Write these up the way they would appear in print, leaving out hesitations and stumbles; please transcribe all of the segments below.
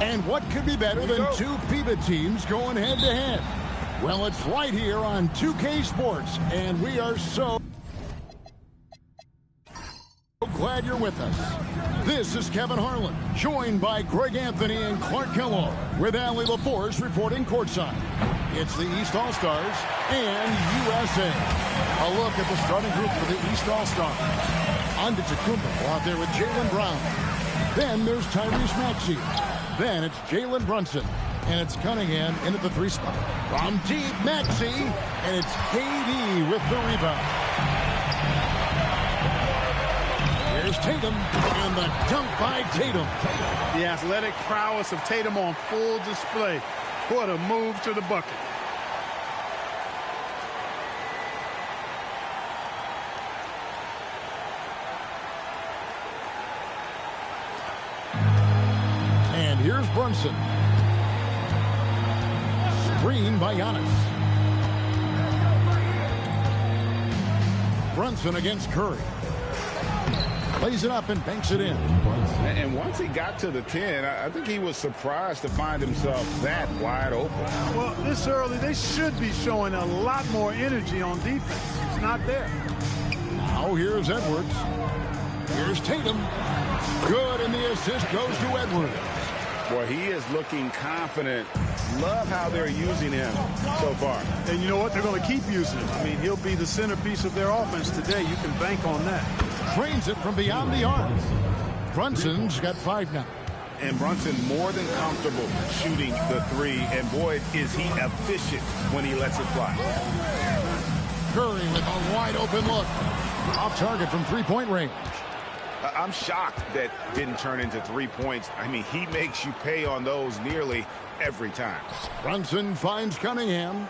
And what could be better than two FIBA teams going head-to-head? Well, it's right here on 2K Sports, and we are so glad you're with us. This is Kevin Harlan, joined by Greg Anthony and Clark Kellogg, with Allie LaForce reporting courtside. It's the East All-Stars and USA. A look at the starting group for the East All-Stars. Antetokounmpo out there with Jaylen Brown. Then there's Tyrese Maxey. Then it's Jalen Brunson. And it's Cunningham in at the 3 spot. From deep, Maxey. And it's KD with the rebound. Here's Tatum. And the dunk by Tatum. The athletic prowess of Tatum on full display. What a move to the bucket. And here's Brunson. Screen by Giannis. Brunson against Curry. Plays it up and banks it in. And once he got to the 10, I think he was surprised to find himself that wide open. Well, this early, they should be showing a lot more energy on defense. It's not there. Now here's Edwards. Here's Tatum. Good, and the assist goes to Edwards. Boy, he is looking confident. Love how they're using him so far. And you know what? They're going to keep using him. I mean, he'll be the centerpiece of their offense today. You can bank on that. Trains it from beyond the arc. Brunson's got 5 now. And Brunson more than comfortable shooting the 3. And boy, is he efficient when he lets it fly. Curry with a wide open look. Off target from 3-point range. I'm shocked that didn't turn into 3 points. I mean, he makes you pay on those nearly every time. Brunson finds Cunningham.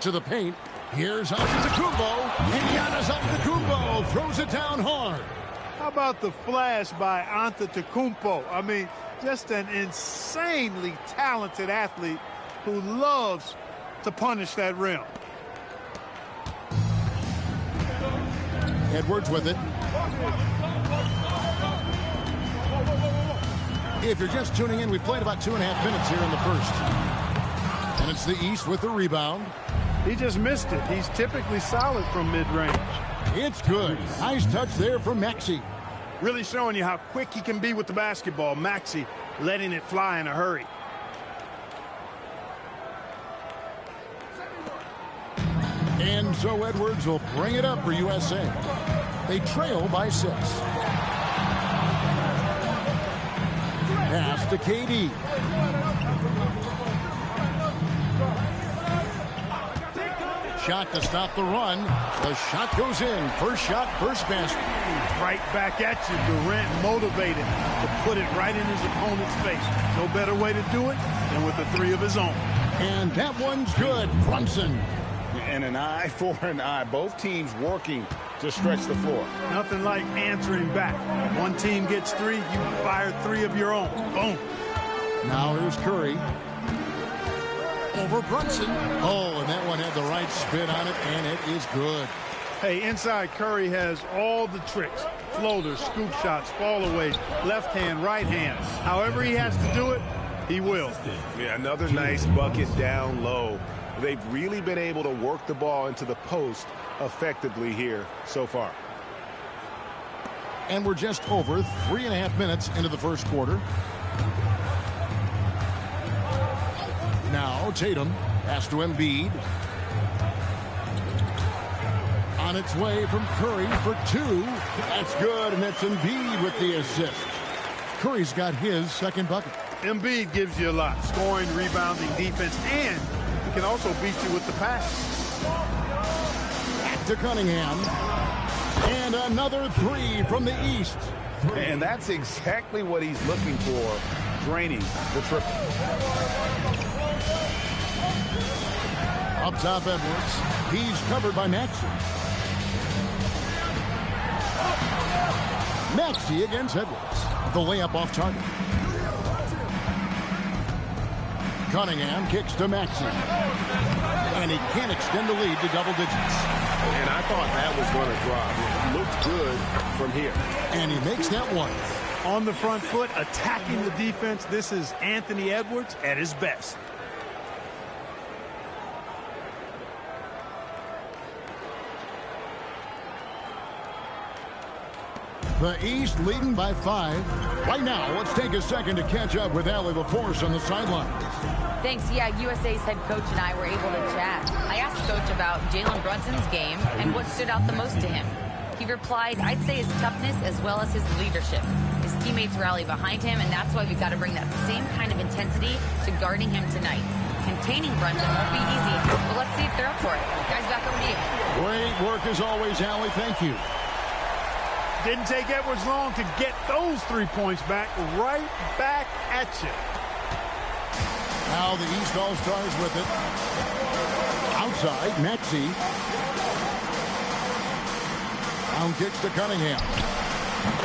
To the paint. Here's Antetokounmpo. And Giannis Antetokounmpo throws it down hard. How about the flash by Antetokounmpo? I mean, just an insanely talented athlete who loves to punish that rim. Edwards with it. If you're just tuning in, we've played about 2.5 minutes here in the first. And it's the East with the rebound. He just missed it. He's typically solid from mid-range. It's good. Nice touch there from Maxey. Really showing you how quick he can be with the basketball. Maxey letting it fly in a hurry. And so Edwards will bring it up for USA. They trail by 6. Pass to KD. Shot to stop the run. The shot goes in. First shot, first basket. Right back at you. Durant motivated to put it right in his opponent's face. No better way to do it than with the 3 of his own. And that one's good. Brunson. And an eye for an eye. Both teams working to stretch the floor. Nothing like answering back. One team gets 3, you fire 3 of your own. Boom. Now here's Curry. Over Brunson. Oh, and that one had the right spin on it, and it is good. Hey, inside Curry has all the tricks. Floaters, scoop shots, fallaways, left hand, right hand. However he has to do it, he will. Yeah, another nice bucket down low. They've really been able to work the ball into the post effectively here so far. And we're just over 3.5 minutes into the first quarter. Now Tatum pass to Embiid. On its way from Curry for 2. That's good, and that's Embiid with the assist. Curry's got his second bucket. Embiid gives you a lot. Scoring, rebounding, defense, and he can also beat you with the pass. Back to Cunningham. And another 3 from the East. And that's exactly what he's looking for, draining the triple. Up top, Edwards. He's covered by Maxey. Maxey against Edwards. The layup off target. Cunningham kicks to Maxey. And he can't extend the lead to double digits. And I thought that was going to drop. It looked good from here. And he makes that one. On the front foot, attacking the defense. This is Anthony Edwards at his best. The East leading by 5. Right now, let's take a second to catch up with Allie LaForce on the sideline. Thanks. Yeah, USA's head coach and I were able to chat. I asked Coach about Jalen Brunson's game and what stood out the most to him. He replied, I'd say his toughness as well as his leadership. His teammates rally behind him, and that's why we've got to bring that same kind of intensity to guarding him tonight. Containing Brunson won't be easy, but let's see if they're up for it. Guys, back over to you. Great work as always, Allie. Thank you. Didn't take Edwards long to get those 3 points back. Right back at you. Now the East All-Stars with it. Outside, Maxey. Down kicks to Cunningham.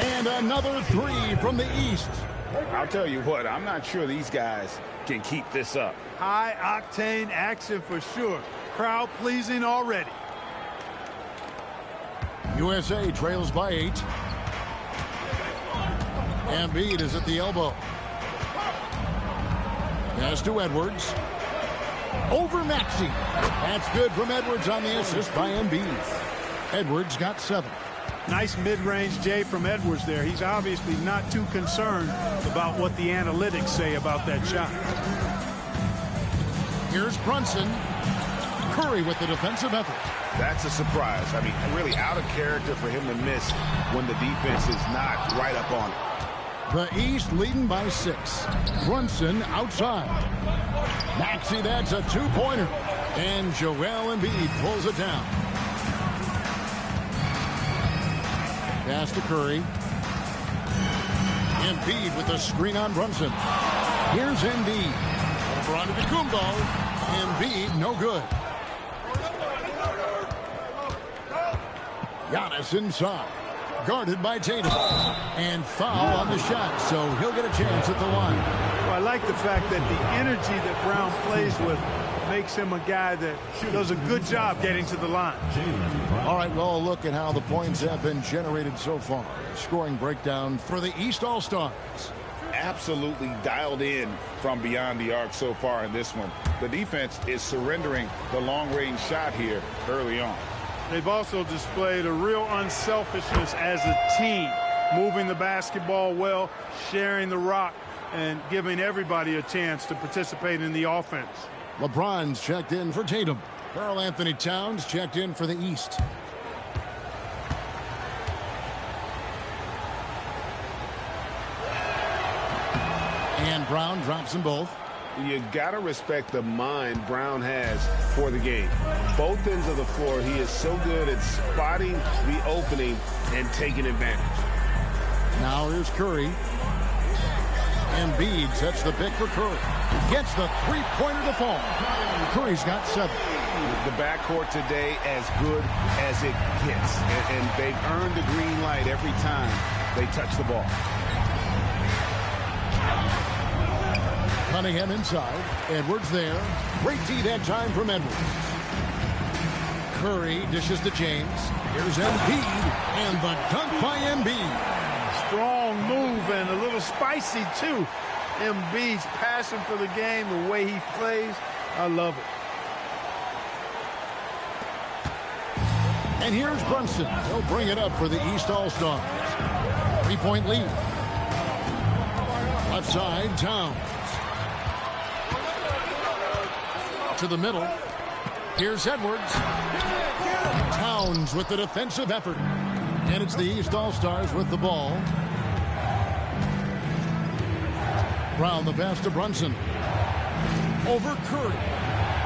And another 3 from the East. I'll tell you what, I'm not sure these guys can keep this up. High-octane action for sure. Crowd pleasing already. USA trails by 8. Embiid is at the elbow. Pass to Edwards. Over Maxey. That's good from Edwards on the assist by Embiid. Edwards got 7. Nice mid-range J from Edwards there. He's obviously not too concerned about what the analytics say about that shot. Here's Brunson. Curry with the defensive effort. That's a surprise. I mean, really out of character for him to miss when the defense is not right up on it. The East leading by 6. Brunson outside. Maxey, that's a 2-pointer. And Joel Embiid pulls it down. Pass to Curry. Embiid with the screen on Brunson. Here's Embiid. Over onto Kumbo. Embiid, no good. Giannis inside. Guarded by Tatum. And foul on the shot, so he'll get a chance at the line. Well, I like the fact that the energy that Brown plays with makes him a guy that does a good job getting to the line. All right, well, look at how the points have been generated so far. Scoring breakdown for the East All-Stars. Absolutely dialed in from beyond the arc so far in this one. The defense is surrendering the long-range shot here early on. They've also displayed a real unselfishness as a team, moving the basketball well, sharing the rock, and giving everybody a chance to participate in the offense. LeBron's checked in for Tatum. Karl Anthony Towns checked in for the East. And Brown drops them both. You got to respect the mind Brown has for the game. Both ends of the floor, he is so good at spotting the opening and taking advantage. Now here's Curry. Embiid sets the pick for Curry. Gets the three-pointer to fall. Curry's got 7. The backcourt today as good as it gets. And they've earned the green light every time they touch the ball. Cunningham inside. Edwards there. Great D that time from Edwards. Curry dishes to James. Here's Embiid. And the dunk by Embiid. Strong move and a little spicy, too. Embiid's passion for the game, the way he plays, I love it. And here's Brunson. He'll bring it up for the East All-Stars. 3-point lead. Left side, Towns. To the middle. Here's Edwards. Towns with the defensive effort. And it's the East All-Stars with the ball. Brown the pass to Brunson. Over Curry.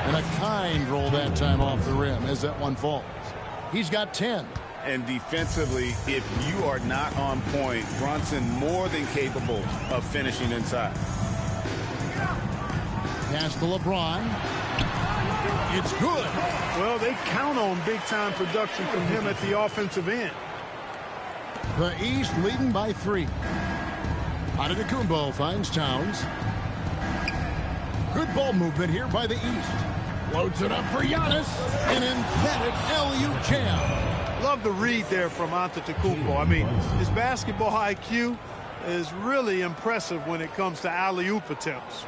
And a kind roll that time off the rim as that one falls. He's got 10. And defensively, if you are not on point, Brunson more than capable of finishing inside. Pass to LeBron. It's good. Well, they count on big-time production from him at the offensive end. The East leading by 3. Antetokounmpo finds Towns. Good ball movement here by the East. Loads it up for Giannis. An emphatic alley-oop jam. Love the read there from Antetokounmpo. I mean, his basketball IQ is really impressive when it comes to alley-oop attempts.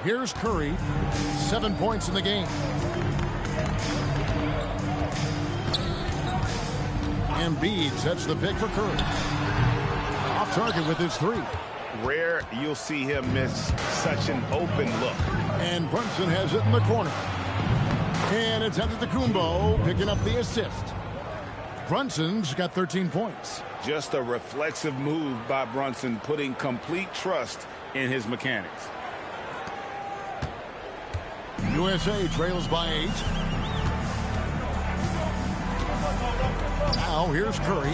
Here's Curry. 7 points in the game. Embiid sets the pick for Curry. Off target with his three. Rare you'll see him miss such an open look. And Brunson has it in the corner. And it's Antetokounmpo picking up the assist. Brunson's got 13 points. Just a reflexive move by Brunson, putting complete trust in his mechanics. USA trails by 8. Now here's Curry.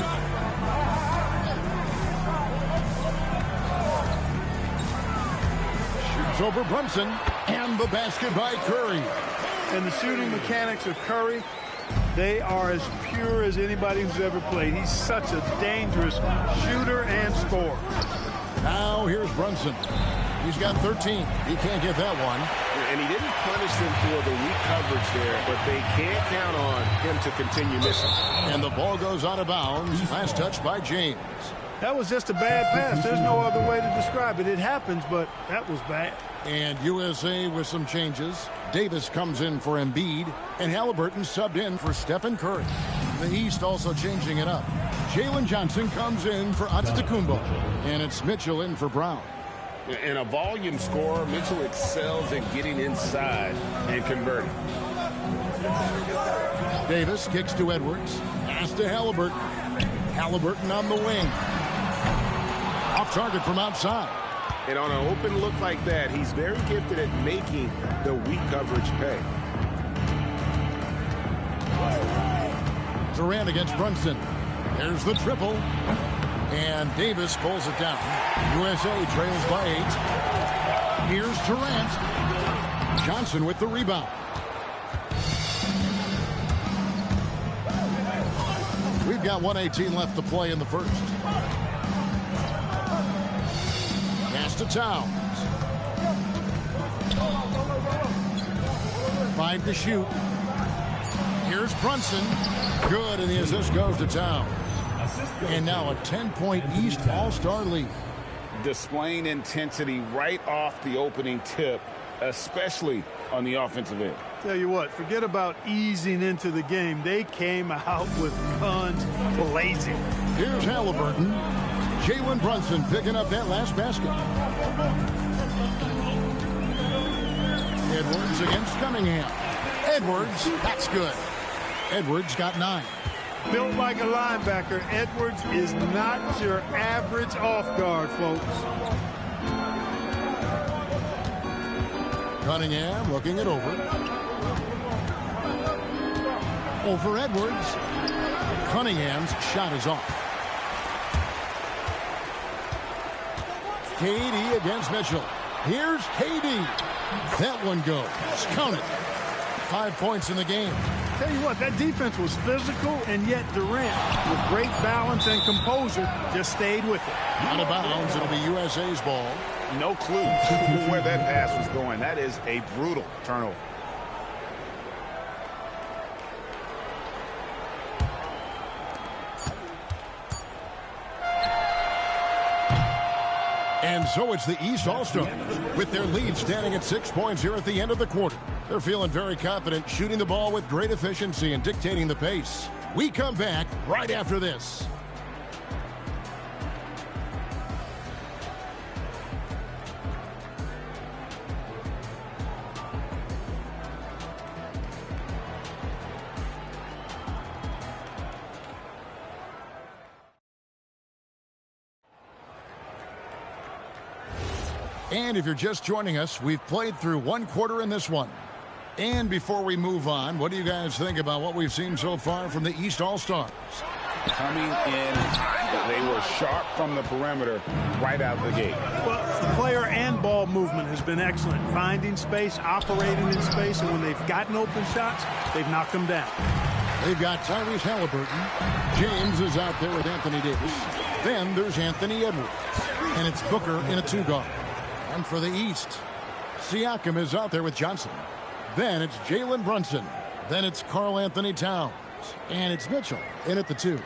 Shoots over Brunson. And the basket by Curry. And the shooting mechanics of Curry, they are as pure as anybody who's ever played. He's such a dangerous shooter and scorer. Now here's Brunson. He's got 13. He can't get that one. And he didn't punish them for the weak coverage there, but they can't count on him to continue missing. And the ball goes out of bounds. Last touch by James. That was just a bad pass. There's no other way to describe it. It happens, but that was bad. And USA with some changes. Davis comes in for Embiid, and Halliburton subbed in for Stephen Curry. The East also changing it up. Jalen Johnson comes in for Antetokounmpo, and it's Mitchell in for Brown. And a volume scorer, Mitchell excels in getting inside and converting. Davis kicks to Edwards. Pass to Halliburton. Halliburton on the wing. Off target from outside. And on an open look like that, he's very gifted at making the weak coverage pay. Durant against Brunson. There's the triple. And Davis pulls it down. USA trails by 8. Here's Durant. Johnson with the rebound. We've got 1:18 left to play in the first. Pass to Towns. 5 to shoot. Here's Brunson. Good, and the assist goes to Towns. And now a 10-point East All-Star lead. Displaying intensity right off the opening tip, especially on the offensive end. Tell you what, forget about easing into the game. They came out with guns blazing. Here's Halliburton. Jalen Brunson picking up that last basket. Edwards against Cunningham. Edwards, that's good. Edwards got 9. Built like a linebacker, Edwards is not your average off guard, folks. Cunningham looking it over. Over Edwards. Cunningham's shot is off. KD against Mitchell. Here's KD. That one goes. Count it. 5 points in the game. Tell you what, that defense was physical, and yet Durant, with great balance and composure, just stayed with it. Out of bounds, it'll be USA's ball. No clue where that pass was going. That is a brutal turnover. And so it's the East All-Stars with their lead standing at 6 points here at the end of the quarter. They're feeling very confident, shooting the ball with great efficiency and dictating the pace. We come back right after this. And if you're just joining us, we've played through one quarter in this one. And before we move on, what do you guys think about what we've seen so far from the East All-Stars? Coming in, they were sharp from the perimeter right out of the gate. Well, the player and ball movement has been excellent. Finding space, operating in space, and when they've gotten open shots, they've knocked them down. They've got Tyrese Halliburton. James is out there with Anthony Davis. Then there's Anthony Edwards. And it's Booker in a 2-guard. And for the East, Siakam is out there with Johnson. Then it's Jalen Brunson. Then it's Karl Anthony Towns. And it's Mitchell in at the 2.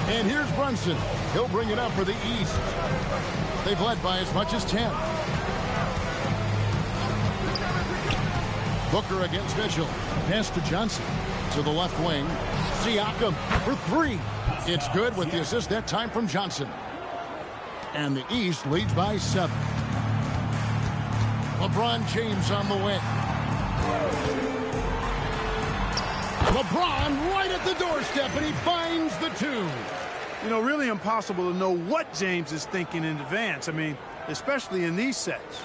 And here's Brunson. He'll bring it up for the East. They've led by as much as 10. Booker against Mitchell. Pass to Johnson. To the left wing. Siakam for 3. It's good with the assist that time from Johnson. And the East leads by 7. LeBron James on the wing. LeBron right at the doorstep, and he finds the 2. You know, really impossible to know what James is thinking in advance. I mean, especially in these sets.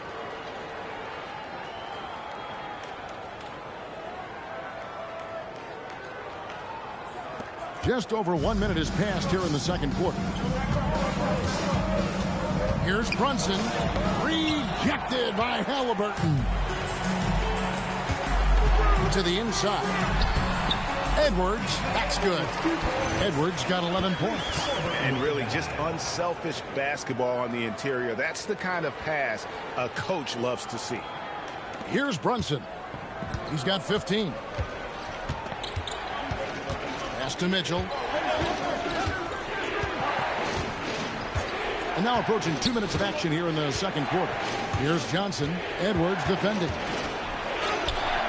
Just over 1 minute has passed here in the second quarter. Here's Brunson. Rejected by Halliburton. To the inside. Edwards. That's good. Edwards got 11 points. And really just unselfish basketball on the interior. That's the kind of pass a coach loves to see. Here's Brunson. He's got 15. Pass to Mitchell. And now approaching 2 minutes of action here in the second quarter. Here's Johnson. Edwards defending.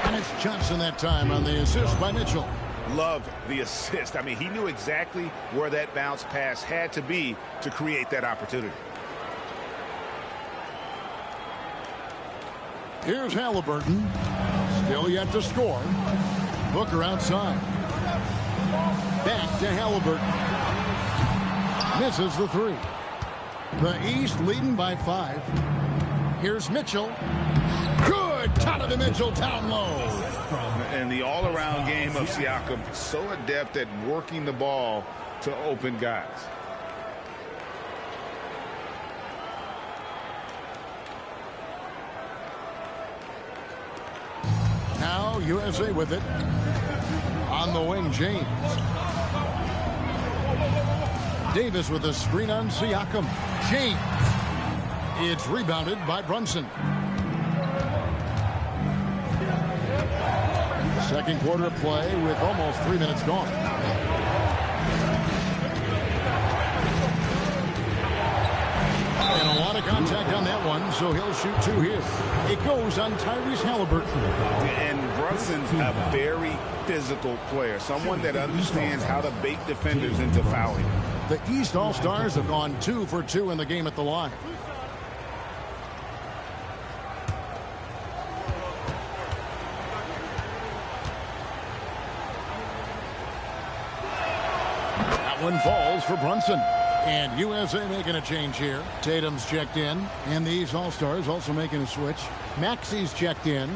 And it's Johnson that time on the assist by Mitchell. Love the assist. I mean, he knew exactly where that bounce pass had to be to create that opportunity. Here's Halliburton. Still yet to score. Booker outside. Back to Halliburton. Misses the 3. The East leading by 5. Here's Mitchell. Good! Donovan Mitchell down low. And the all-around game of Siakam, so adept at working the ball to open guys. Now USA with it. On the wing, James. Davis with a screen on Siakam. James. It's rebounded by Brunson. Second quarter play with almost 3 minutes gone. And a lot of contact on that one, so he'll shoot 2 here. It goes on Tyrese Halliburton. And Brunson's a very physical player, someone that understands how to bait defenders into fouling. The East All-Stars have gone 2 for 2 in the game at the line. That one falls for Brunson. And USA making a change here. Tatum's checked in. And these All-Stars also making a switch. Maxi's checked in.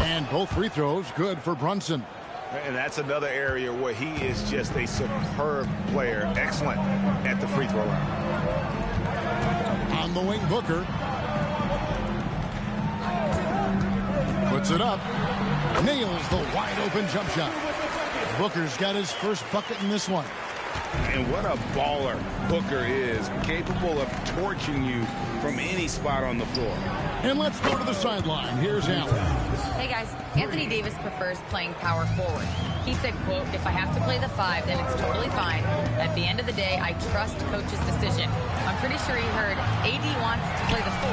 And both free throws good for Brunson. And that's another area where he is just a superb player. Excellent at the free throw line. On the wing, Booker. Puts it up. Nails the wide open jump shot. Booker's got his first bucket in this one. And what a baller Booker is, capable of torching you from any spot on the floor. And let's go to the sideline. Here's Allen. Hey guys, Anthony Davis prefers playing power forward. He said, quote, if I have to play the 5, then it's totally fine. At the end of the day, I trust coach's decision. I'm pretty sure he heard AD wants to play the 4,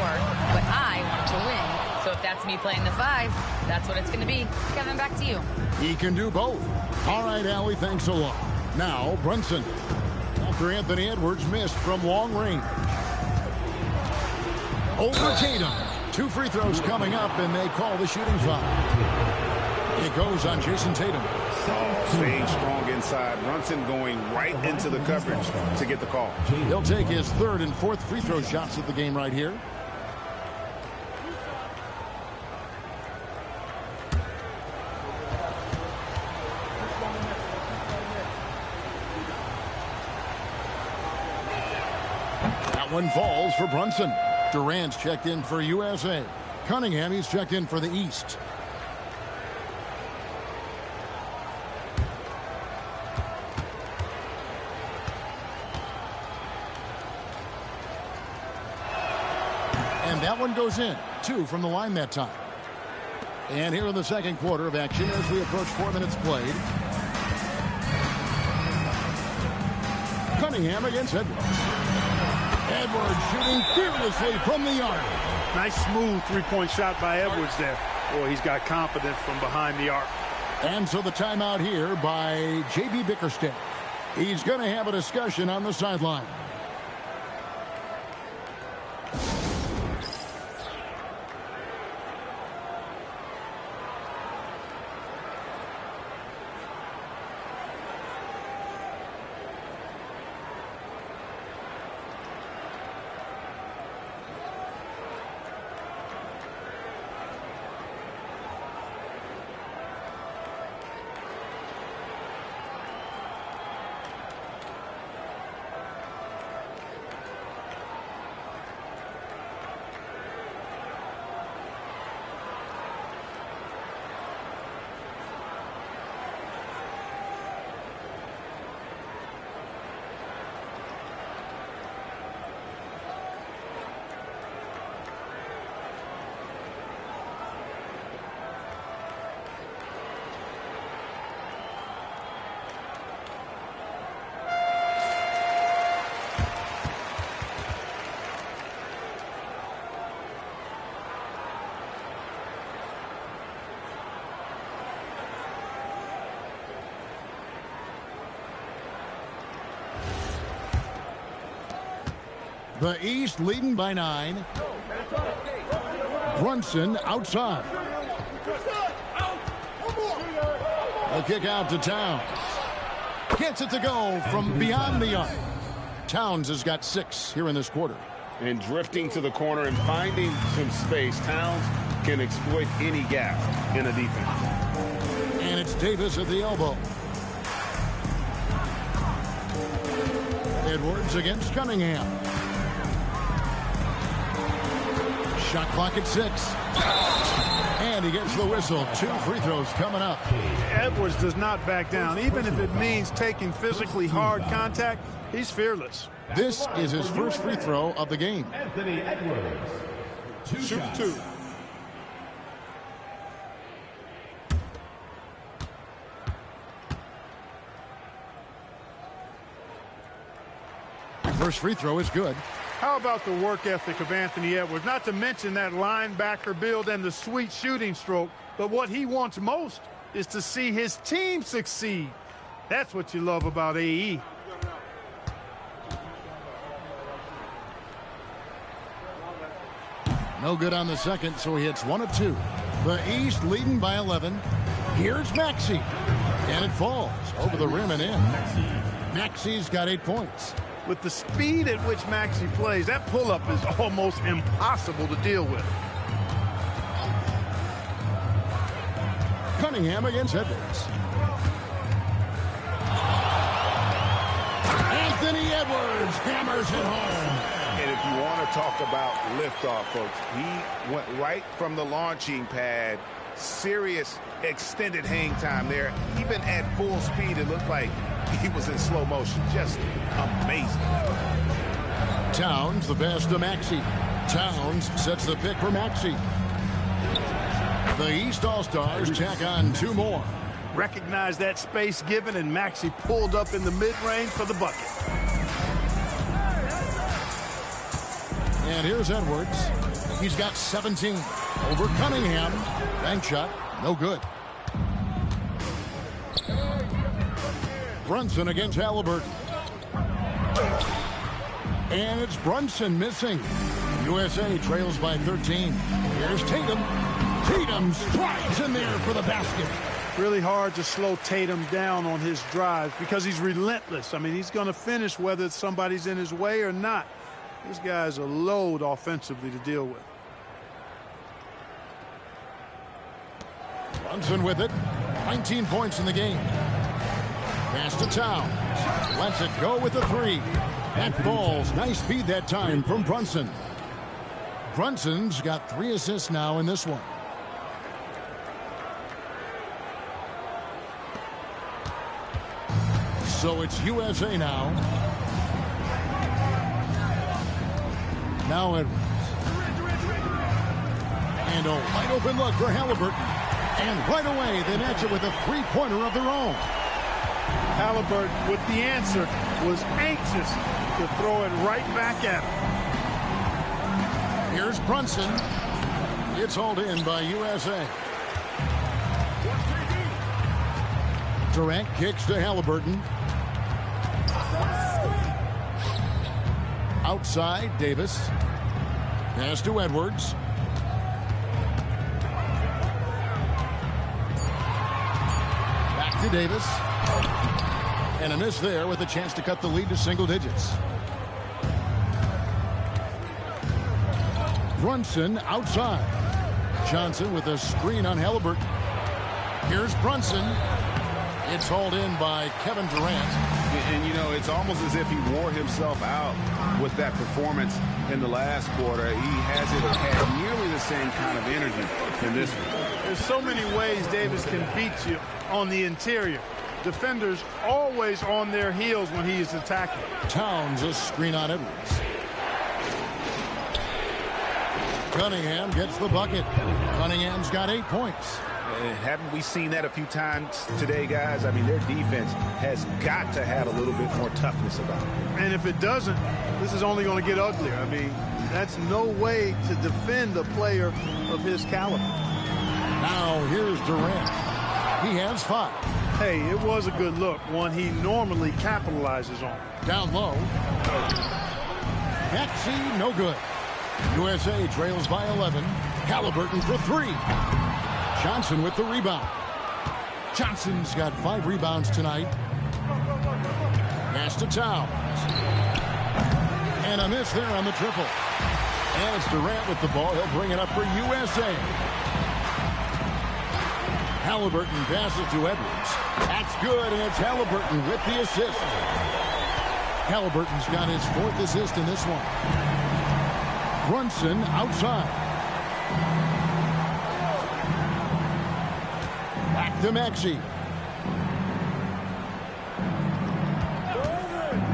but I want to win. So if that's me playing the 5, that's what it's going to be. Kevin, back to you. He can do both. All right, Allie, thanks a lot. Now, Brunson. After Anthony Edwards missed from long range. Over Tatum. 2 free throws coming up, and they call the shooting foul. It goes on Jason Tatum. Staying strong inside. Brunson going right into the coverage to get the call. He'll take his 3rd and 4th free throw shots of the game right here. That one falls for Brunson. Durant's checked in for USA. Cunningham, he's checked in for the East. And that one goes in. 2 from the line that time. And here in the second quarter of action as we approach 4 minutes played. Cunningham against Edwards. Edwards shooting fearlessly from the arc. Nice smooth three-point shot by Edwards there. Boy, he's got confidence from behind the arc. And so the timeout here by J.B. Bickerstaff. He's going to have a discussion on the sideline. The East leading by 9. Brunson outside. A kick out to Towns. Gets it to go from beyond the arc. Towns has got 6 here in this quarter. And drifting to the corner and finding some space, Towns can exploit any gap in a defense. And it's Davis at the elbow. Edwards against Cunningham. Shot clock at 6. And he gets the whistle. 2 free throws coming up. Edwards does not back down. Even if it means taking physically hard contact, he's fearless. This is his first free throw of the game. Anthony Edwards. Shoot 2. First free throw is good. How about the work ethic of Anthony Edwards? Not to mention that linebacker build and the sweet shooting stroke, but what he wants most is to see his team succeed. That's what you love about AE. No good on the second, so he hits 1 of 2. The East leading by 11. Here's Maxey. And it falls over the rim and in. Maxey's got 8 points. With the speed at which Maxey plays, that pull-up is almost impossible to deal with. Cunningham against Edwards. Anthony Edwards hammers it home. And if you want to talk about liftoff, folks, he went right from the launching pad. Serious extended hang time there. Even at full speed, it looked like he was in slow motion. Just amazing. Towns the pass to Maxey. Towns sets the pick for Maxey. The East All-Stars tack on 2 more. Recognize that space given, and Maxey pulled up in the mid-range for the bucket. And here's Edwards. He's got 17 over Cunningham. Bank shot, no good. Brunson against Halliburton. And it's Brunson missing. USA trails by 13. Here's Tatum. Tatum strides in there for the basket. Really hard to slow Tatum down on his drives because he's relentless. I mean, he's going to finish whether somebody's in his way or not. This guy's a load offensively to deal with. Brunson with it. 19 points in the game. Pass to Towns. Lets it go with the 3. That falls. Nice speed that time from Brunson. Brunson's got 3 assists now in this one. So it's USA now. Now Edwards. And a wide open look for Halliburton. And right away, they match it with a three-pointer of their own. Halliburton, with the answer, was anxious to throw it right back at him. Here's Brunson. It's hauled in by USA. Durant kicks to Halliburton. Outside, Davis. Pass to Edwards. Back to Davis. And a miss there with a chance to cut the lead to single digits. Brunson outside. Johnson with a screen on Halliburton. Here's Brunson. It's hauled in by Kevin Durant. And, you know, it's almost as if he wore himself out with that performance in the last quarter. He hasn't had nearly the same kind of energy in this one. There's so many ways Davis can beat you on the interior. Defenders always on their heels when he is attacking. Towns a screen on Edwards. Cunningham gets the bucket. Cunningham's got 8 points. Haven't we seen that a few times today, guys? I mean, their defense has got to have a little bit more toughness about it. And if it doesn't, this is only going to get uglier. I mean, that's no way to defend a player of his caliber. Now here's Durant. He has 5. Hey, it was a good look, one he normally capitalizes on. Down low. Maxey, no good. USA trails by 11. Halliburton for 3. Johnson with the rebound. Johnson's got 5 rebounds tonight. Pass to Towns. And a miss there on the triple. And it's Durant with the ball. He'll bring it up for USA. Halliburton passes to Edwards. That's good, and it's Halliburton with the assist. Halliburton's got his 4th assist in this one. Brunson outside. Back to Maxey.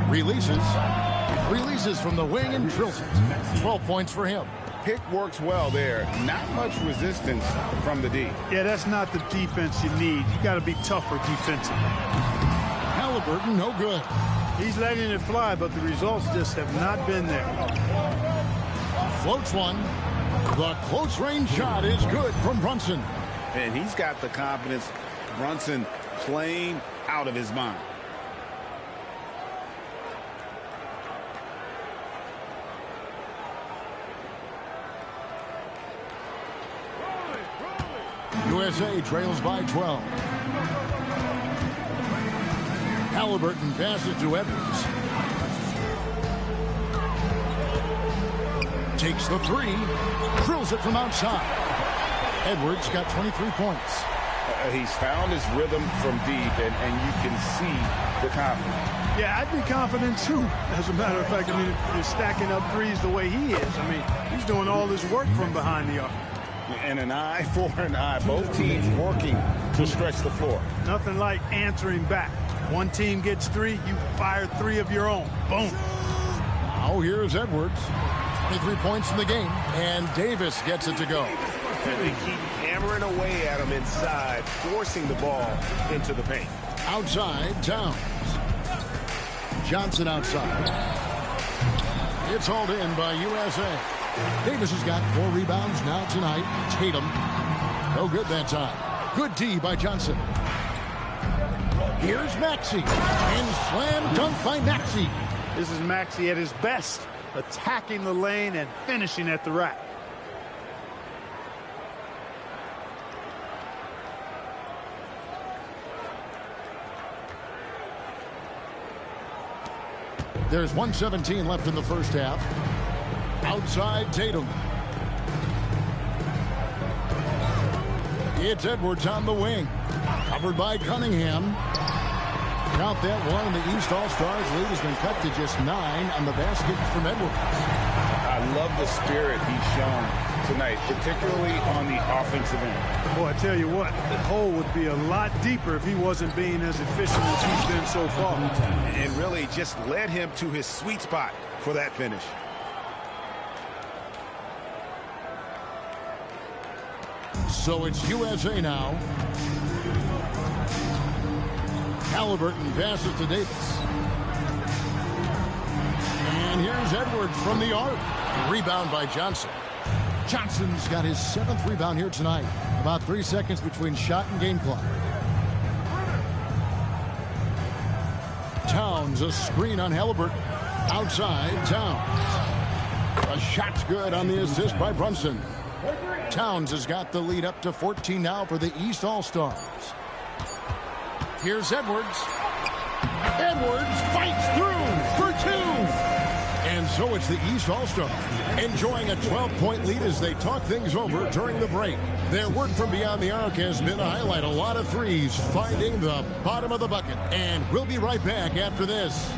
Releases from the wing and drills it. 12 points for him. Pick works well there. Not much resistance from the D. Yeah, that's not the defense you need. You got to be tougher defensively. Halliburton, no good. He's letting it fly, but the results just have not been there. Floats one. The close range shot is good from Brunson. And he's got the confidence. Brunson playing out of his mind. USA trails by 12. Halliburton passes to Edwards. Takes the 3. Drills it from outside. Edwards got 23 points. He's found his rhythm from deep, and you can see the confidence. Yeah, I'd be confident too. As a matter of fact, I mean, if you're stacking up threes the way he is, I mean, he's doing all this work from behind the arc. And an eye for an eye. Both teams working to stretch the floor. Nothing like answering back. One team gets 3, you fire 3 of your own. Boom. Now here's Edwards. 23 points in the game, and Davis gets it to go. And they keep hammering away at him inside, forcing the ball into the paint. Outside, Towns. Johnson outside. It's hauled in by USA. Davis has got 4 rebounds now tonight. Tatum, no good that time. Good D by Johnson. Here's Maxey. And slam dunk by Maxey. This is Maxey at his best, attacking the lane and finishing at the rack. There's 1:17 left in the first half. Outside Tatum. It's Edwards on the wing. Covered by Cunningham. Count that one, and the East All-Stars lead has been cut to just 9 on the basket from Edwards. I love the spirit he's shown tonight, particularly on the offensive end. Boy, I tell you what, the hole would be a lot deeper if he wasn't being as efficient as he's been so far. And really just led him to his sweet spot for that finish. So it's USA now. Halliburton passes to Davis. And here's Edwards from the arc. Rebound by Johnson. Johnson's got his 7th rebound here tonight. About 3 seconds between shot and game clock. Towns, a screen on Halliburton. Outside, Towns. A shot's good on the assist by Brunson. Towns has got the lead up to 14 now for the East All-Stars. Here's Edwards. Edwards fights through for 2. And so it's the East All-Stars enjoying a 12-point lead as they talk things over during the break. Their work from beyond the arc has been to highlight a lot of threes, finding the bottom of the bucket. And we'll be right back after this.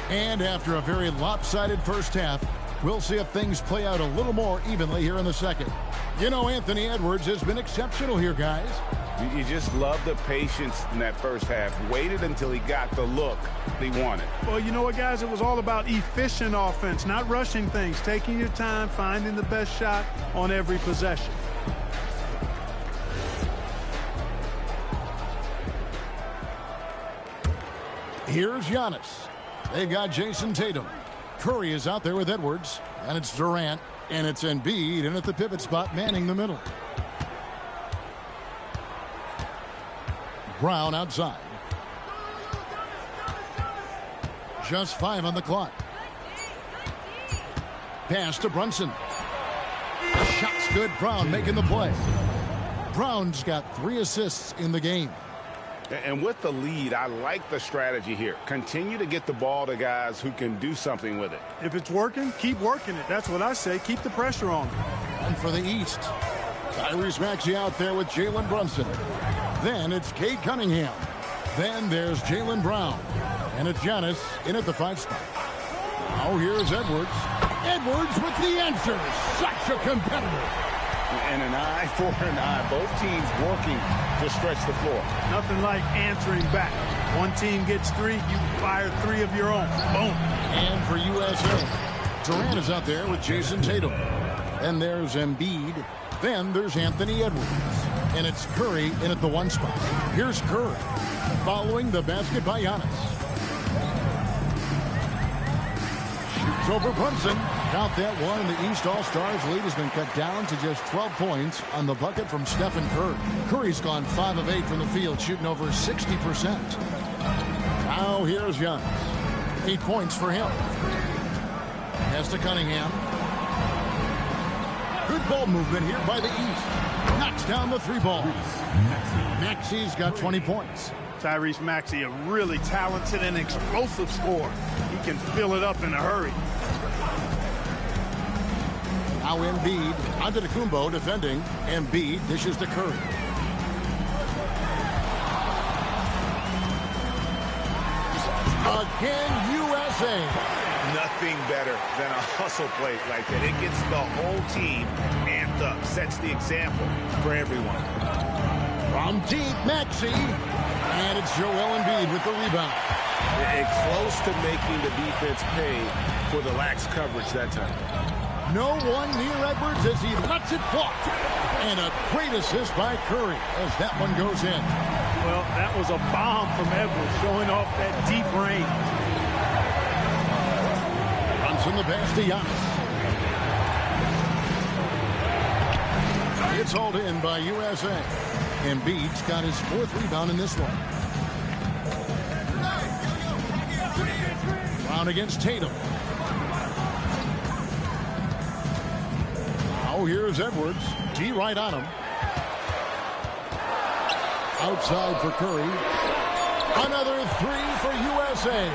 And after a very lopsided first half, we'll see if things play out a little more evenly here in the second. You know, Anthony Edwards has been exceptional here, guys. You just love the patience in that first half. Waited until he got the look he wanted. Well, you know what, guys? It was all about efficient offense, not rushing things, taking your time, finding the best shot on every possession. Here's Giannis. They've got Jason Tatum. Curry is out there with Edwards. And it's Durant. And it's Embiid in at the pivot spot, manning the middle. Brown outside. Just 5 on the clock. Pass to Brunson. Shot's good. Brown making the play. Brown's got 3 assists in the game. And with the lead, I like the strategy here. Continue to get the ball to guys who can do something with it. If it's working, keep working it. That's what I say. Keep the pressure on. And for the East, Tyrese Maxey out there with Jalen Brunson. Then it's Cade Cunningham. Then there's Jaylen Brown. And it's Giannis in at the 5 spot. Now here's Edwards. Edwards with the answer. Such a competitor. And an eye for an eye. Both teams working to stretch the floor. Nothing like answering back. One team gets 3, you fire 3 of your own. Boom. And for USA, Durant is out there with Jason Tatum. And there's Embiid. Then there's Anthony Edwards. And it's Curry in at the 1 spot. Here's Curry following the basket by Giannis. Shoots over Brunson. Count that one. The East All-Stars lead has been cut down to just 12 points on the bucket from Stephen Curry. Curry's gone 5 of 8 from the field, shooting over 60%. Now here's Giannis. 8 points for him. Pass to Cunningham. Good ball movement here by the East. Knocks down the 3 ball. Maxey's got 20 points. Tyrese Maxey, a really talented and explosive scorer. He can fill it up in a hurry. Now Embiid, Antetokounmpo defending. Embiid dishes to Curry. Again, USA. Nothing better than a hustle play like that. It gets the whole team amped up, sets the example for everyone. From deep, Maxey. And it's Joel Embiid with the rebound. Close to making the defense pay for the lax coverage that time. No one near Edwards as he lets it fly. And a great assist by Curry as that one goes in. Well, that was a bomb from Edwards, showing off that deep range. Brunson the pass to Giannis. It's hauled in by USA. Embiid's got his 4th rebound in this one. Brown against Tatum. Now here's Edwards. D right on him. Outside for Curry. Another 3 for USA.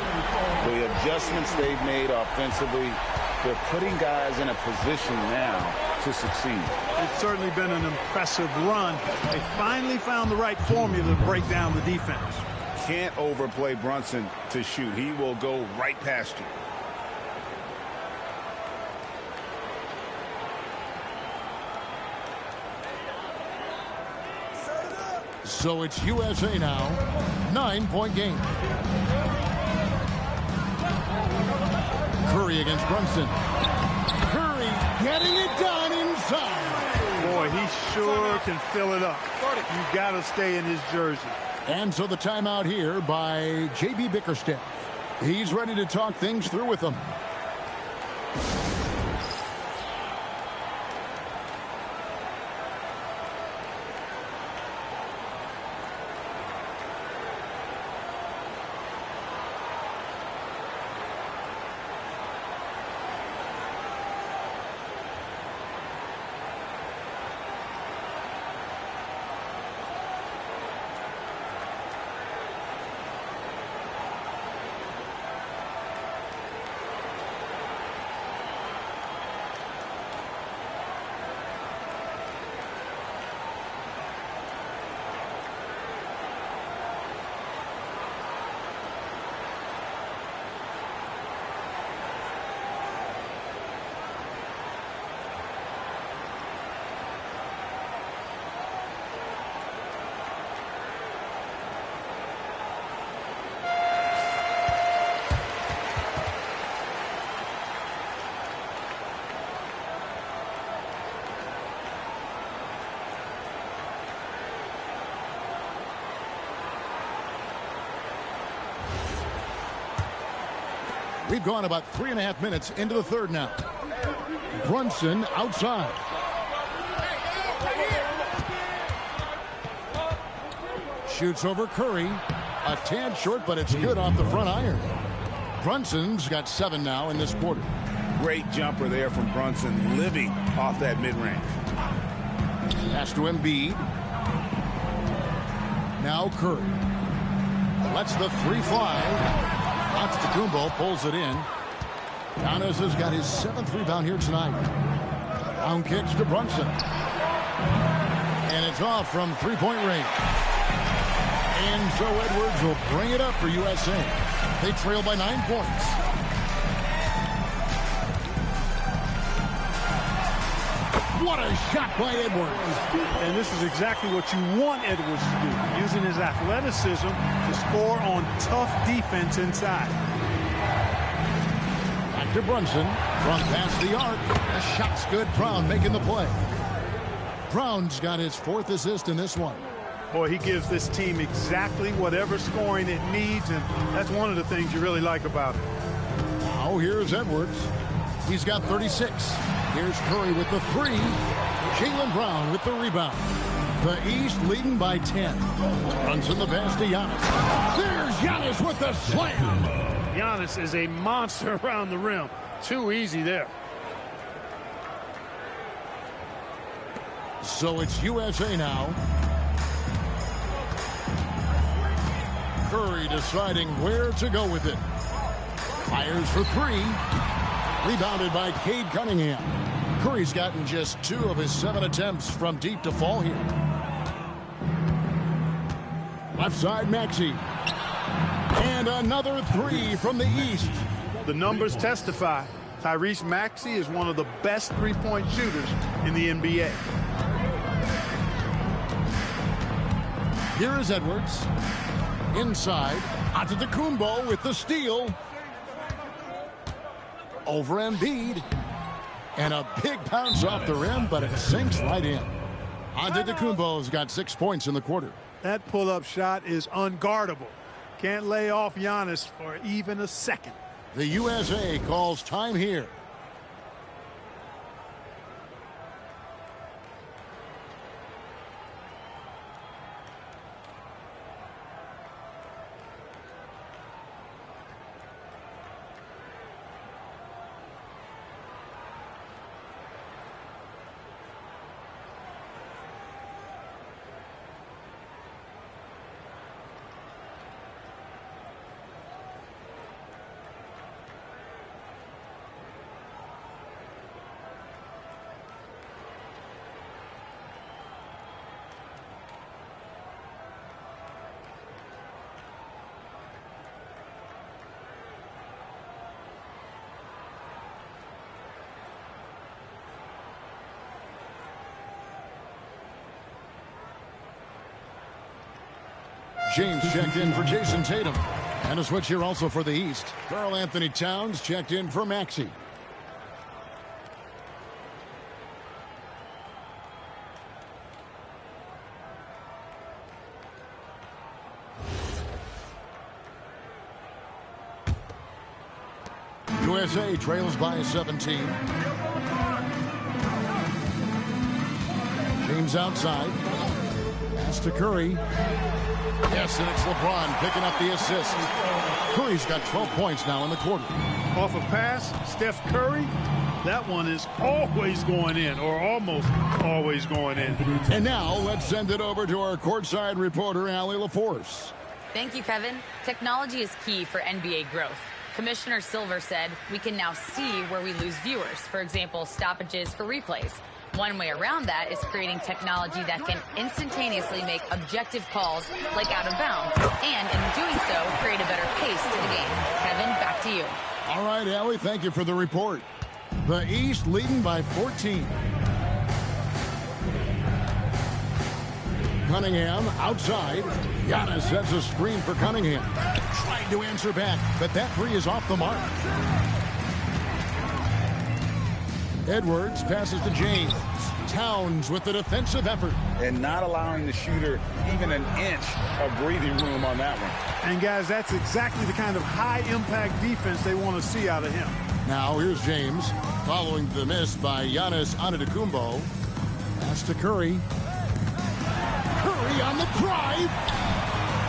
The adjustments they've made offensively, they're putting guys in a position now to succeed. It's certainly been an impressive run. They finally found the right formula to break down the defense. Can't overplay Brunson to shoot. He will go right past you. So it's USA now. 9-point game. Curry against Brunson. Curry getting it done inside. Boy, he sure can fill it up. You got to stay in his jersey. And so the timeout here by J.B. Bickerstaff. He's ready to talk things through with them. We've gone about 3.5 minutes into the third now. Brunson outside. Shoots over Curry. A tad short, but it's good off the front iron. Brunson's got 7 now in this quarter. Great jumper there from Brunson, living off that mid-range. Pass to Embiid. Now Curry. Lets the 3 fly. Antetokounmpo pulls it in. Giannis has got his 7th rebound here tonight. Down kicks to Brunson. And it's off from 3-point range. And so Edwards will bring it up for USA. They trail by 9 points. What a shot by Edwards. And this is exactly what you want Edwards to do, using his athleticism to score on tough defense inside. Back to Brunson. From past the arc. The shot's good. Brown making the play. Brown's got his 4th assist in this one. Boy, he gives this team exactly whatever scoring it needs, and that's one of the things you really like about it. Now here's Edwards. He's got 36. Here's Curry with the 3. Jaylen Brown with the rebound. The East leading by 10. Brunson the pass to Giannis. There's Giannis with the slam. Giannis is a monster around the rim. Too easy there. So it's USA now. Curry deciding where to go with it. Fires for 3. Rebounded by Cade Cunningham. Curry's gotten just 2 of his 7 attempts from deep to fall here. Left side, Maxey. And another 3 from the East. The numbers testify. Tyrese Maxey is one of the best three-point shooters in the NBA. Here is Edwards. Inside. Antetokounmpo with the steal. Over Embiid. And a big bounce off the rim, but it sinks right in. Antetokounmpo's got 6 points in the quarter. That pull-up shot is unguardable. Can't lay off Giannis for even a second. The USA calls time here. James checked in for Jason Tatum. And a switch here also for the East. Karl Anthony Towns checked in for Maxey. USA trails by 17. James outside. Pass to Curry. Yes, and it's LeBron picking up the assist. Curry's got 12 points now in the quarter. Off a pass, Steph Curry, that one is always going in, or almost always going in. And now let's send it over to our courtside reporter, Allie LaForce. Thank you, Kevin. Technology is key for NBA growth. Commissioner Silver said we can now see where we lose viewers. For example, stoppages for replays. One way around that is creating technology that can instantaneously make objective calls like out of bounds, and in doing so, create a better pace to the game. Kevin, back to you. All right, Allie, thank you for the report. The East leading by 14. Cunningham outside. Giannis sets a screen for Cunningham. Trying to answer back, but that three is off the mark. Edwards passes to James. Towns with the defensive effort. And not allowing the shooter even an inch of breathing room on that one. And, guys, that's exactly the kind of high-impact defense they want to see out of him. Now here's James following the miss by Giannis Antetokounmpo. Pass to Curry. Curry on the drive.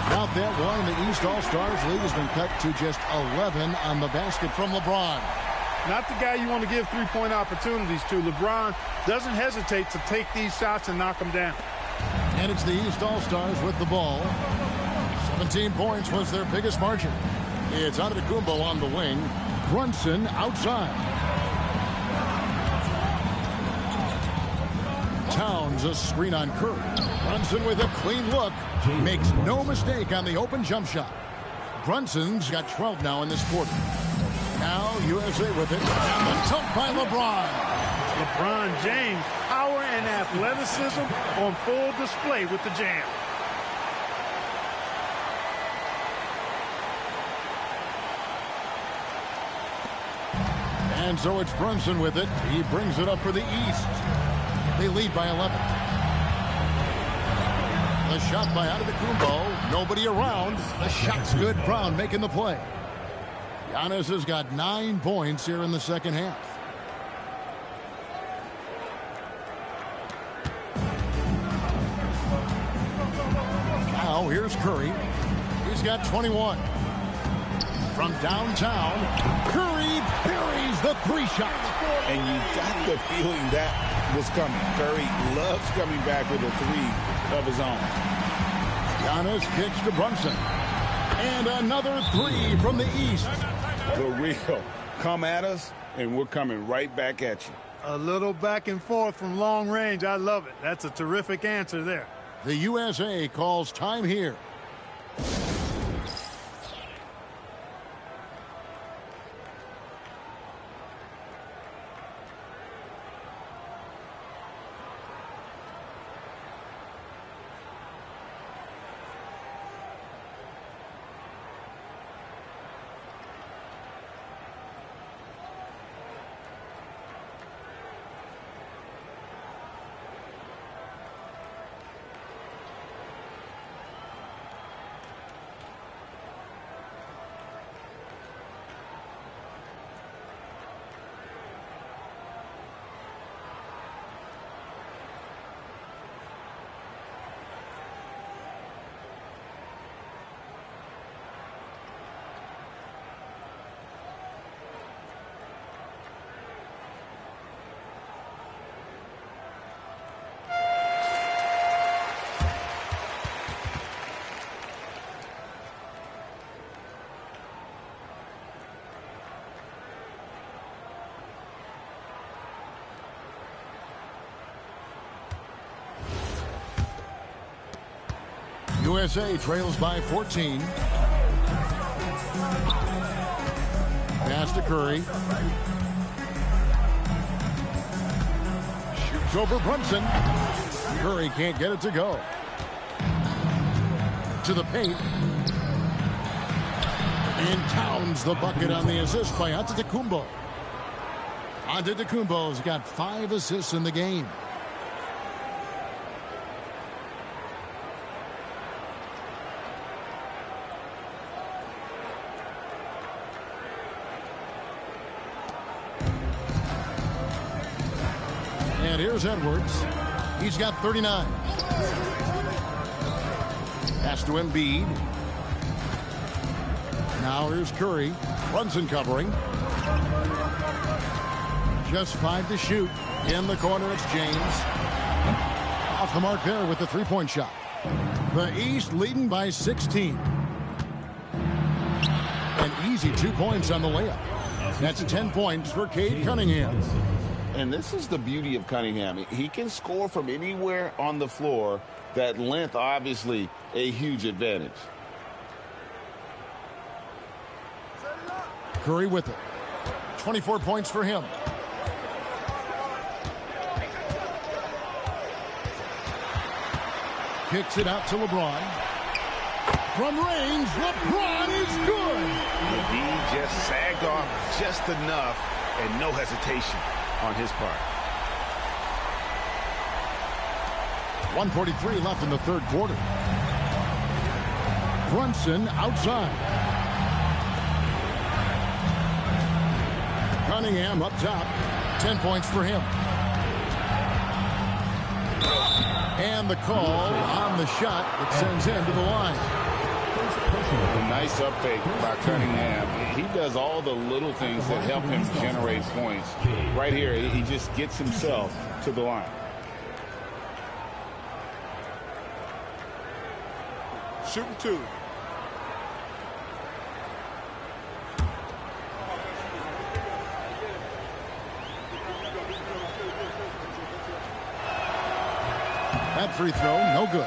Not that one. The East All-Stars lead has been cut to just 11 on the basket from LeBron. Not the guy you want to give three-point opportunities to. LeBron doesn't hesitate to take these shots and knock them down. And it's the East All-Stars with the ball. 17 points was their biggest margin. It's Antetokounmpo on the wing. Brunson outside. Towns a screen on Curry. Brunson with a clean look. Makes no mistake on the open jump shot. Brunson's got 12 now in this quarter. Now USA with it. And the dunk by LeBron. LeBron James, power and athleticism on full display with the jam. And so it's Brunson with it. He brings it up for the East. They lead by 11. The shot by Antetokounmpo. Nobody around. The shot's good. Brown making the play. Giannis has got 9 points here in the second half. Now here's Curry. He's got 21. From downtown, Curry buries the three shot. And you got the feeling that was coming. Curry loves coming back with a three of his own. Giannis kicks to Brunson. And another three from the East. The real come at us, and we're coming right back at you. A little back and forth from long range. I love it. That's a terrific answer there. The USA calls time here. USA trails by 14. Pass to Curry. Shoots over Brunson. Curry can't get it to go. To the paint. And Towns the bucket on the assist by Antetokounmpo. Antetokounmpo's got 5 assists in the game. And here's Edwards. He's got 39. Pass to Embiid. Now here's Curry. Brunson covering. Just 5 to shoot. In the corner, it's James. Off the mark there with the three-point shot. The East leading by 16. An easy 2 points on the layup. That's 10 points for Cade Cunningham. And this is the beauty of Cunningham. He can score from anywhere on the floor. That length, obviously, a huge advantage. Curry with it. 24 points for him. Kicks it out to LeBron. From range, LeBron is good. McGee just sagged off just enough and no hesitation on his part. 1:43 left in the third quarter. Brunson outside. Cunningham up top. 10 points for him. And the call on the shot that sends him to the line. Nice up fake by Cunningham. He does all the little things that help him generate points. Right here, he just gets himself to the line. Shooting 2. That free throw, no good.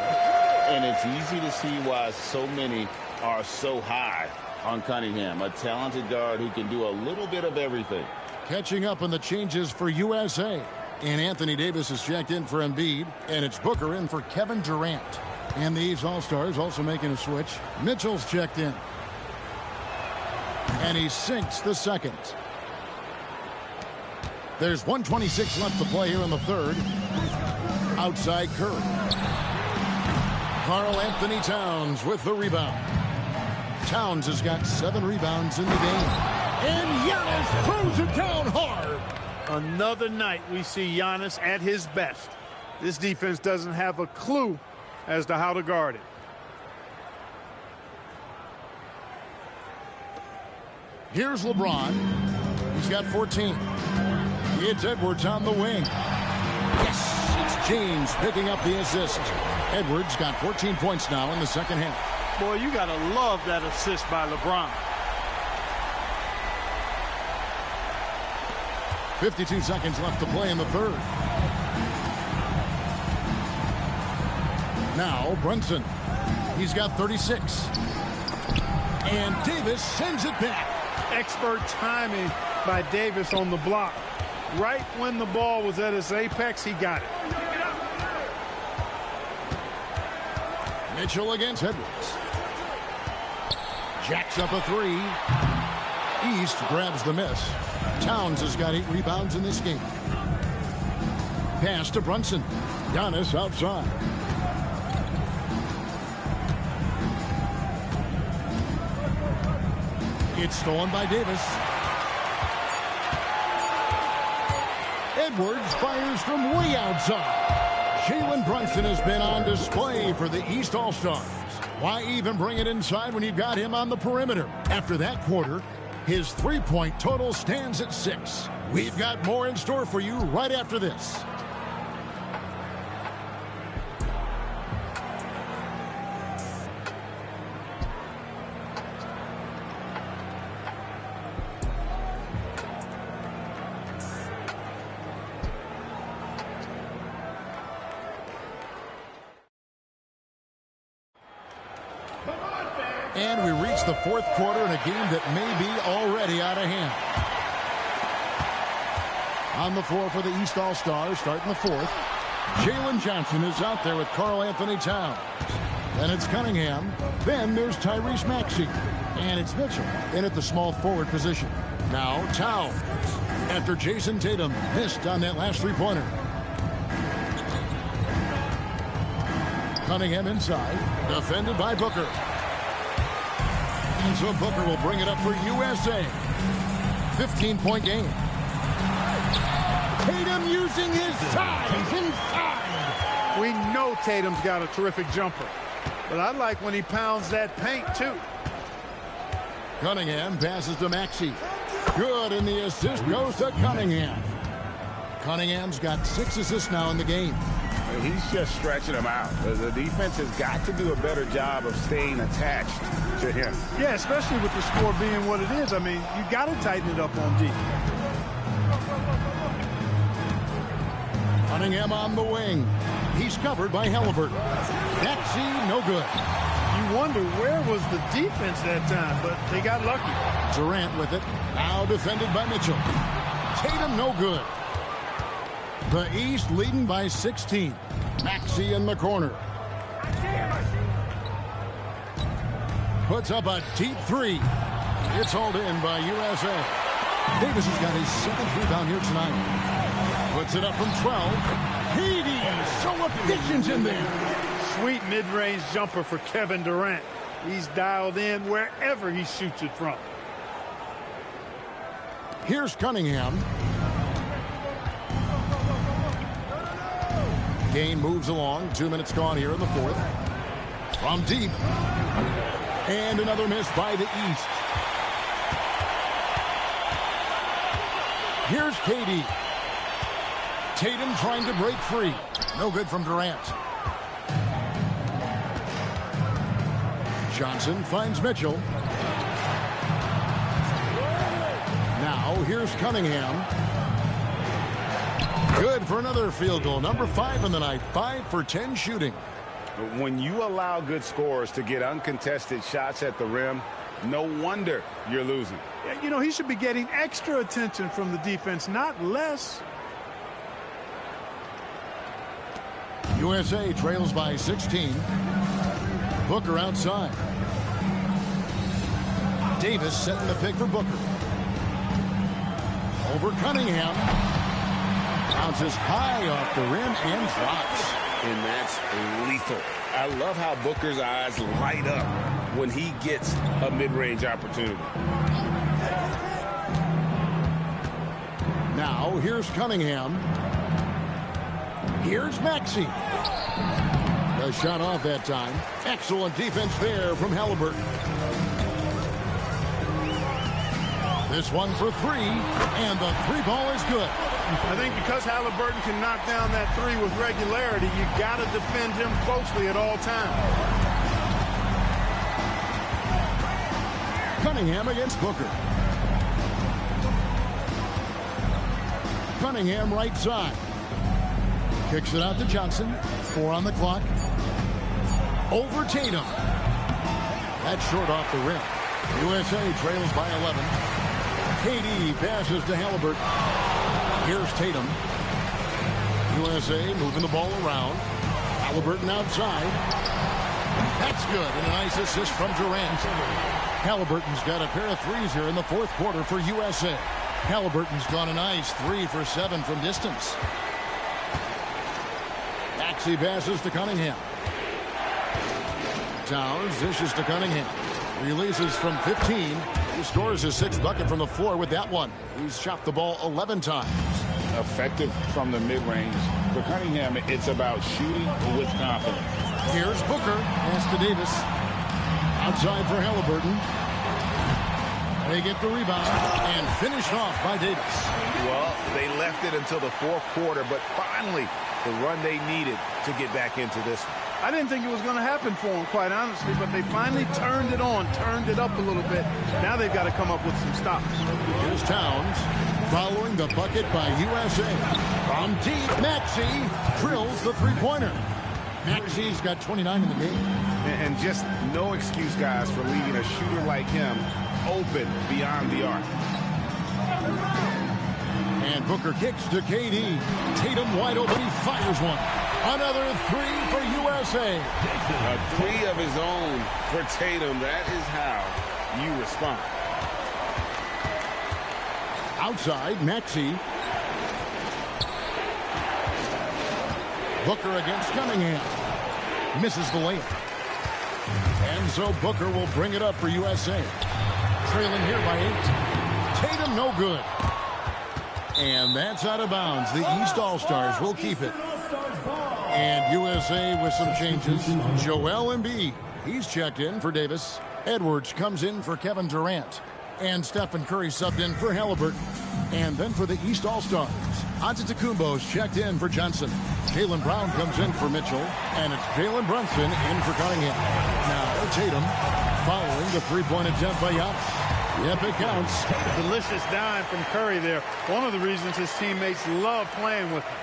And it's easy to see why so many are so high on Cunningham. A talented guard who can do a little bit of everything. Catching up on the changes for USA. And Anthony Davis is checked in for Embiid. And it's Booker in for Kevin Durant. And these All-Stars also making a switch. Mitchell's checked in. And he sinks the second. There's 1:26 left to play here in the third. Outside Curry. Karl Anthony Towns with the rebound. Towns has got 7 rebounds in the game. And Giannis throws it down hard. Another night we see Giannis at his best. This defense doesn't have a clue as to how to guard it. Here's LeBron. He's got 14. It's Edwards on the wing. Yes, it's James picking up the assist. Edwards got 14 points now in the second half. Boy, you got to love that assist by LeBron. 52 seconds left to play in the third. Now Brunson. He's got 36. And Davis sends it back. Expert timing by Davis on the block. Right when the ball was at its apex, he got it. Mitchell against Edwards. Jacks up a 3. East grabs the miss. Towns has got 8 rebounds in this game. Pass to Brunson. Giannis outside. It's stolen by Davis. Edwards fires from way outside. Jalen Brunson has been on display for the East All-Stars. Why even bring it inside when you've got him on the perimeter? After that quarter, his three-point total stands at 6. We've got more in store for you right after this. And we reach the fourth quarter in a game that may be already out of hand. On the floor for the East All-Stars, starting the fourth. Jalen Johnson is out there with Karl Anthony Towns. Then it's Cunningham. Then there's Tyrese Maxey. And it's Mitchell in at the small forward position. Now Towns. After Jason Tatum missed on that last three-pointer. Cunningham inside. Defended by Booker. And so Booker will bring it up for USA. 15-point game. Tatum using his size inside. We know Tatum's got a terrific jumper. But I like when he pounds that paint, too. Cunningham passes to Maxey. Good, and the assist goes to Cunningham. Cunningham's got 6 assists now in the game. He's just stretching them out. The defense has got to do a better job of staying attached to him. Yeah, especially with the score being what it is. I mean, you got to tighten it up on D. Cunningham on the wing. He's covered by Halliburton. Maxey, no good. You wonder where was the defense that time, but they got lucky. Durant with it. Now defended by Mitchell. Tatum, no good. The East leading by 16. Maxey in the corner. Puts up a deep three. It's hauled in by USA. Davis has got his 7th rebound here tonight. Puts it up from 12. Hades, so efficient in there. Sweet mid-range jumper for Kevin Durant. He's dialed in wherever he shoots it from. Here's Cunningham. Game moves along. 2 minutes gone here in the fourth. From deep. And another miss by the East. Here's KD. Tatum trying to break free. No good from Durant. Johnson finds Mitchell. Now here's Cunningham. Good for another field goal. Number 5 in the night. 5 for 10 shooting. When you allow good scorers to get uncontested shots at the rim, no wonder you're losing. You know, he should be getting extra attention from the defense, not less. USA trails by 16. Booker outside. Davis setting the pick for Booker. Over Cunningham. Bounces high off the rim and drops. And that's lethal. I love how Booker's eyes light up when he gets a mid-range opportunity. Now here's Cunningham. Here's Maxey. The shot off that time. Excellent defense there from Halliburton. This one for 3, and the 3 ball is good. I think because Halliburton can knock down that 3 with regularity, you got to defend him closely at all times. Cunningham against Booker. Cunningham right side. Kicks it out to Johnson. 4 on the clock. Over Tatum. That's short off the rim. USA trails by 11. KD passes to Halliburton. Here's Tatum. USA moving the ball around. Halliburton outside. That's good. And a nice assist from Durant. Halliburton's got a pair of threes here in the fourth quarter for USA. Halliburton's gone a nice 3 for 7 from distance. Maxey passes to Cunningham. Towns dishes to Cunningham. Releases from 15. He scores his 6th bucket from the floor with that one. He's shot the ball 11 times. Effective from the mid-range. For Cunningham, it's about shooting with confidence. Here's Booker. Pass to Davis. Outside for Halliburton. They get the rebound and finished off by Davis. Well, they left it until the fourth quarter, but finally the run they needed to get back into this one. I didn't think it was going to happen for them, quite honestly, but they finally turned it on, turned it up a little bit. Now they've got to come up with some stops. Here's Towns following the bucket by USA. From deep, Maxey drills the three-pointer. Maxey's got 29 in the game. And just no excuse, guys, for leaving a shooter like him open beyond the arc. And Booker kicks to KD. Tatum wide open. He fires one. Another three for USA. A three of his own for Tatum. That is how you respond. Outside, Maxey. Booker against Cunningham. Misses the layup. And so Booker will bring it up for USA. Trailing here by 8. Tatum no good. And that's out of bounds. The East All-Stars will keep it. And USA with some changes. Joel Embiid. He's checked in for Davis. Edwards comes in for Kevin Durant. And Stephen Curry subbed in for Halliburton. And then for the East All-Stars, Antetokounmpo's checked in for Johnson. Jaylen Brown comes in for Mitchell. And it's Jalen Brunson in for Cunningham. Now Tatum following the three-point attempt by Giannis. Yep, it counts. Delicious dime from Curry there. One of the reasons his teammates love playing with him.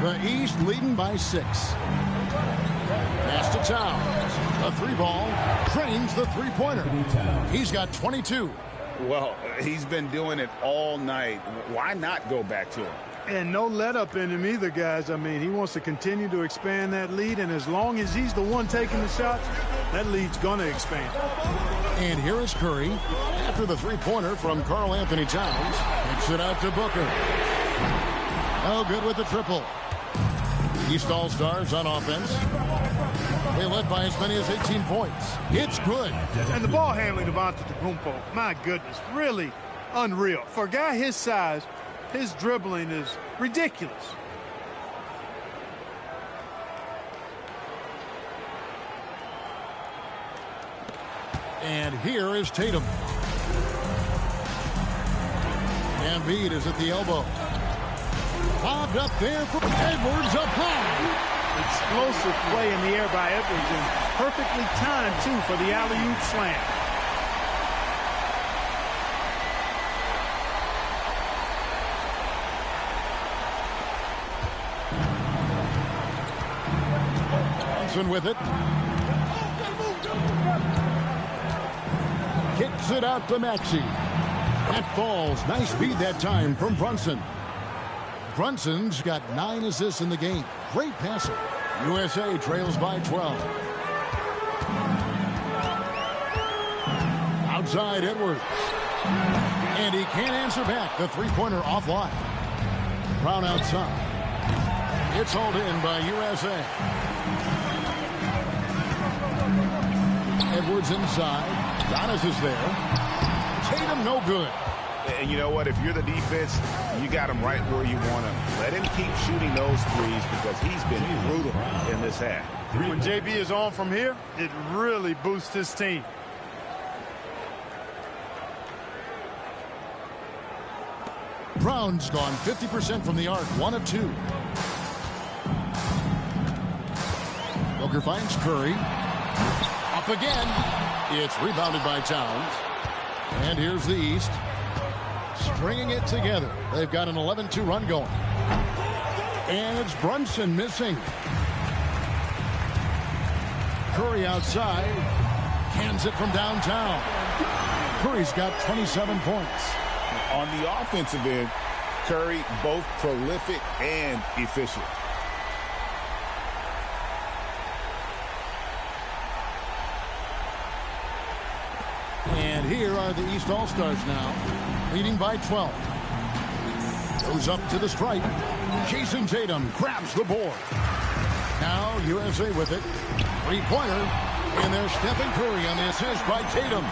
The East leading by 6. Pass to Towns. The three ball trains the three-pointer. He's got 22. Well, he's been doing it all night. Why not go back to him? And no let up in him either, guys. I mean, he wants to continue to expand that lead, and as long as he's the one taking the shots, that lead's going to expand. And here is Curry after the three-pointer from Karl Anthony Towns. Kicks it out to Booker. Oh, good with the triple. East All-Stars on offense. They led by as many as 18 points. It's good. And the ball handling of Antetokounmpo, my goodness, really unreal. For a guy his size, his dribbling is ridiculous. And here is Tatum. Embiid is at the elbow. Bobbed up there for Edwards up high. Explosive play in the air by Edwards, and perfectly timed, too, for the alley-oop slam. Johnson with it. Kicks it out to Maxey. That falls. Nice feed that time from Brunson. Brunson's got 9 assists in the game. Great passer. USA trails by 12. Outside Edwards. And he can't answer back. The three-pointer offline. Brown outside. It's hauled in by USA. Edwards inside. Giannis is there. Tatum no good. And you know what? If you're the defense, you got him right where you want him. Let him keep shooting those threes because he's been brutal in this half. When JB is on from here, it really boosts his team. Brown's gone 50% from the arc. 1 of 2. Booker finds Curry. Up again. It's rebounded by Towns. And here's the East. Stringing it together. They've got an 11-2 run going. And it's Brunson missing. Curry outside. Hands it from downtown. Curry's got 27 points. On the offensive end, Curry both prolific and efficient. And here are the East All-Stars now, leading by 12. Goes up to the stripe. Jason Tatum grabs the board. Now USA with it. Three-pointer. And there's Stephen Curry on the assist by Tatum.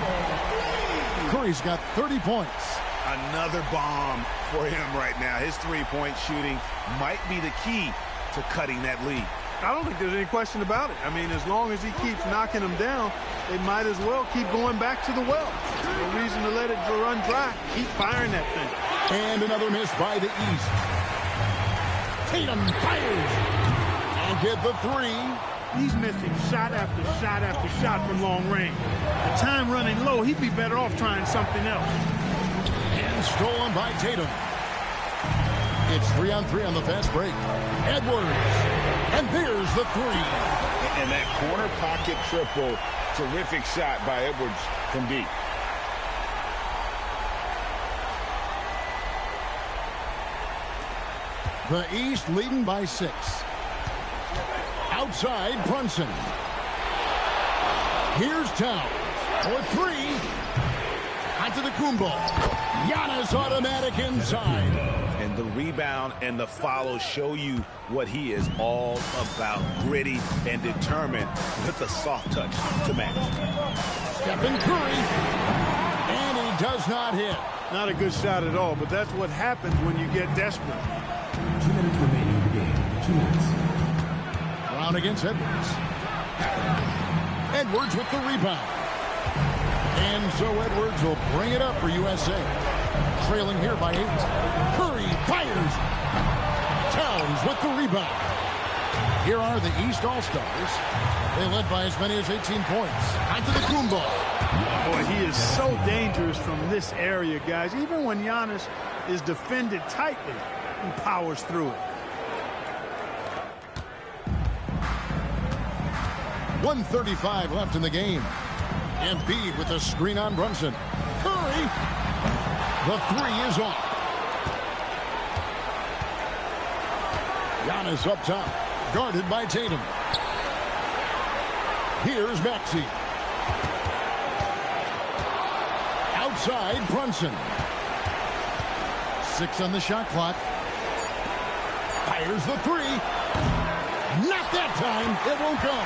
Curry's got 30 points. Another bomb for him right now. His three-point shooting might be the key to cutting that lead. I don't think there's any question about it. I mean, as long as he keeps knocking them down, they might as well keep going back to the well. No reason to let it run dry. Keep firing that thing. And another miss by the East. Tatum fires. And get the three. He's missing shot after shot after shot from long range. The time running low, he'd be better off trying something else. And And stolen by Tatum. It's 3-on-3 on the fast break. Edwards. And there's the three. And that corner pocket triple, terrific shot by Edwards from deep. The East leading by 6. Outside, Brunson. Here's Towns for 3. Onto the Kumbo. Giannis automatic inside. And the rebound and the follow show you what he is all about. Gritty and determined with a soft touch to match. Stephen Curry. And he does not hit. Not a good shot at all, but that's what happens when you get desperate. 2 minutes remaining in the game. 2 minutes. Brown against Edwards. Edwards with the rebound. And so Edwards will bring it up for USA. Trailing here by 8. Curry fires. Towns with the rebound. Here are the East All-Stars. They led by as many as 18 points. Onto the Kumbo. Boy, he is so dangerous from this area, guys. Even when Giannis is defended tightly, he powers through it. 1:35 left in the game. Embiid with a screen on Brunson. Curry. The three is off. Giannis up top. Guarded by Tatum. Here's Maxey. Outside, Brunson. 6 on the shot clock. Fires the three. Not that time. It won't go.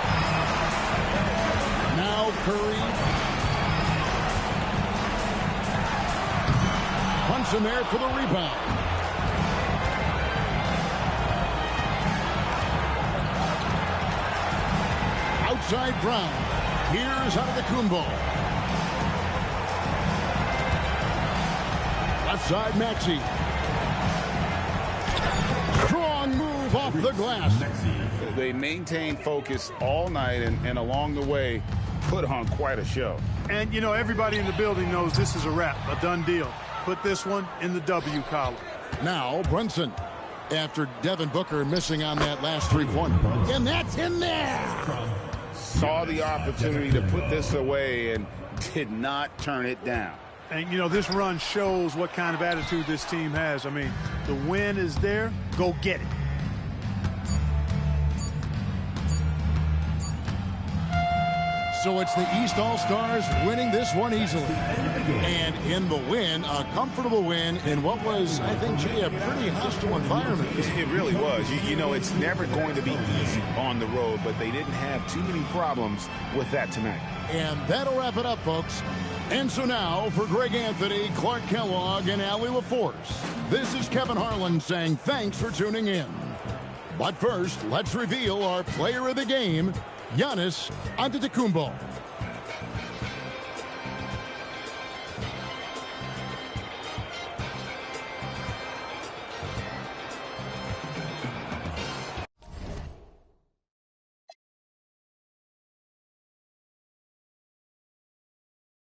Now Curry. Brunson there for the rebound. Outside Brown. Here's Antetokounmpo. Left side Maxey. Strong move off the glass. They maintained focus all night and along the way put on quite a show. And, you know, everybody in the building knows this is a wrap, a done deal. Put this one in the W column. Now Brunson. After Devin Booker missing on that last three-pointer. And that's in there. Saw the opportunity to put this away and did not turn it down. And, you know, this run shows what kind of attitude this team has. I mean, the win is there. Go get it. So it's the East All-Stars winning this one easily. And in the win, a comfortable win in what was, I think, Jay, a pretty hostile environment. It really was. You know, it's never going to be easy on the road, but they didn't have too many problems with that tonight. And that'll wrap it up, folks. And so now, for Greg Anthony, Clark Kellogg, and Allie LaForce, this is Kevin Harlan saying thanks for tuning in. But first, let's reveal our player of the game, Giannis Antetokounmpo.